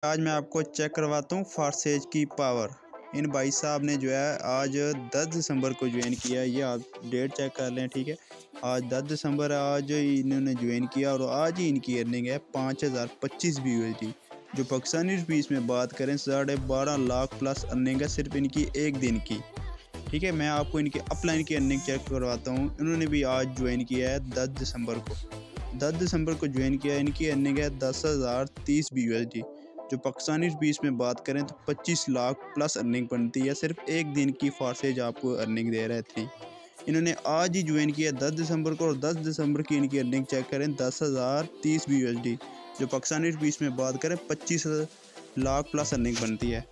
आज मैं आपको चेक करवाता हूँ फारसेज की पावर। इन भाई साहब ने जो है आज 10 दिसंबर को ज्वाइन किया। ये आप डेट चेक कर लें, ठीक है। आज 10 दिसंबर है, आज इन्होंने ज्वाइन किया और आज ही इनकी अर्निंग है 5025 BUSD। जो पाकिस्तानी रुपीस में बात करें 12.5 लाख प्लस अर्निंग है सिर्फ इनकी एक दिन की, ठीक है। मैं आपको इनकी अपलाइन की अर्निंग चेक करवाता हूँ। इन्होंने भी आज ज्वाइन किया है 10 दिसंबर को। 10 दिसंबर को ज्वाइन किया। इनकी अर्निंग है 10,030 BUSD। जो पाकिस्तानी रुपीस में बात करें तो 25 लाख प्लस अर्निंग बनती है। सिर्फ एक दिन की फारसेज आपको अर्निंग दे रहे थे। इन्होंने आज ही ज्वाइन किया 10 दिसंबर को और 10 दिसंबर की इनकी अर्निंग चेक करें 10,030 BUSD। जो पाकिस्तानी रुपीस में बात करें 25 लाख प्लस अर्निंग बनती है।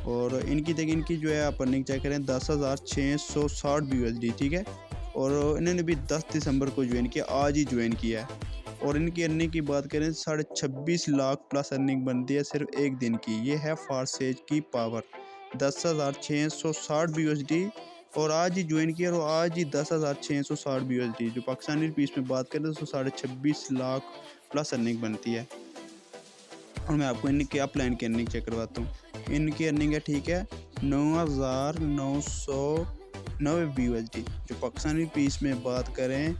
और इनकी देखिए, इनकी जो है आप अर्निंग चेक करें 10,660 BUSD, ठीक है। और इन्होंने भी 10 दिसंबर को ज्वाइन किया, आज ही ज्वाइन किया है। और इनकी अर्निंग की बात करें 26.5 लाख प्लस अर्निंग बनती है सिर्फ एक दिन की। ये है फारसेज की पावर। 10,660 BUSD और आज ही ज्वाइन किया और आज ही 10,660 BUSD। जो पाकिस्तानी रुपीस में बात करें तो 26.5 लाख प्लस अर्निंग बनती है। और मैं आपको इनकी अपलाइन की अर्निंग चेक करवाता हूँ। इनकी अर्निंग है, ठीक है, 9,990 BUSD। जो पाकिस्तानी रुपीस में बात करें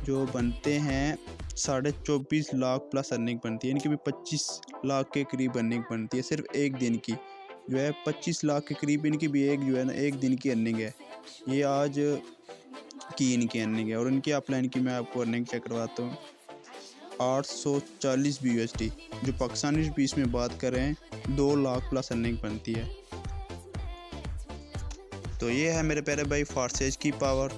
जो बनते हैं 24.5 लाख प्लस अर्निंग बनती है। इनकी भी 25 लाख के करीब अर्निंग बनती है सिर्फ एक दिन की। जो है 25 लाख के करीब इनकी भी एक जो है ना एक दिन की अर्निंग है। ये आज की इनकी अर्निंग है। और इनकी अपलाइन की मैं आपको अर्निंग चेक करवाता हूँ। 840 BUSD। जो पाकिस्तानी रुपीस में बात करें 2 लाख प्लस अर्निंग बनती है। तो ये है मेरे प्यारे भाई फारसेज की पावर।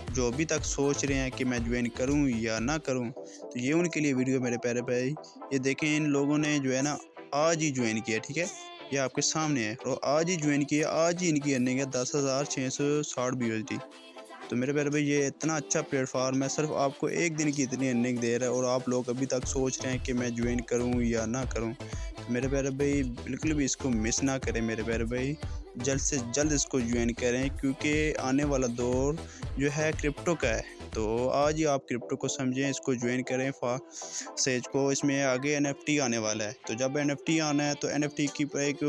जो अभी तक सोच रहे हैं कि मैं ज्वाइन करूं या ना करूं, तो ये उनके लिए वीडियो मेरे प्यारे भाई। ये देखें, इन लोगों ने जो है ना आज ही ज्वाइन किया, ठीक है। ये आपके सामने है और आज ही ज्वाइन किया, आज ही इनकी अर्निंग है 10,660 BUSD। तो मेरे प्यारे भाई ये इतना अच्छा प्लेटफॉर्म है, सिर्फ आपको एक दिन की इतनी अर्निंग दे रहा है और आप लोग अभी तक सोच रहे हैं कि मैं ज्वाइन करूं या ना करूं। तो मेरे प्यारे भाई बिल्कुल भी इसको मिस ना करें मेरे प्यारे भाई। जल्द से जल्द इसको ज्वाइन करें क्योंकि आने वाला दौर जो है क्रिप्टो का है। तो आज ही आप क्रिप्टो को समझें, इसको ज्वाइन करें फारसेज को। इसमें आगे NFT आने वाला है। तो जब NFT आना है तो NFT की एक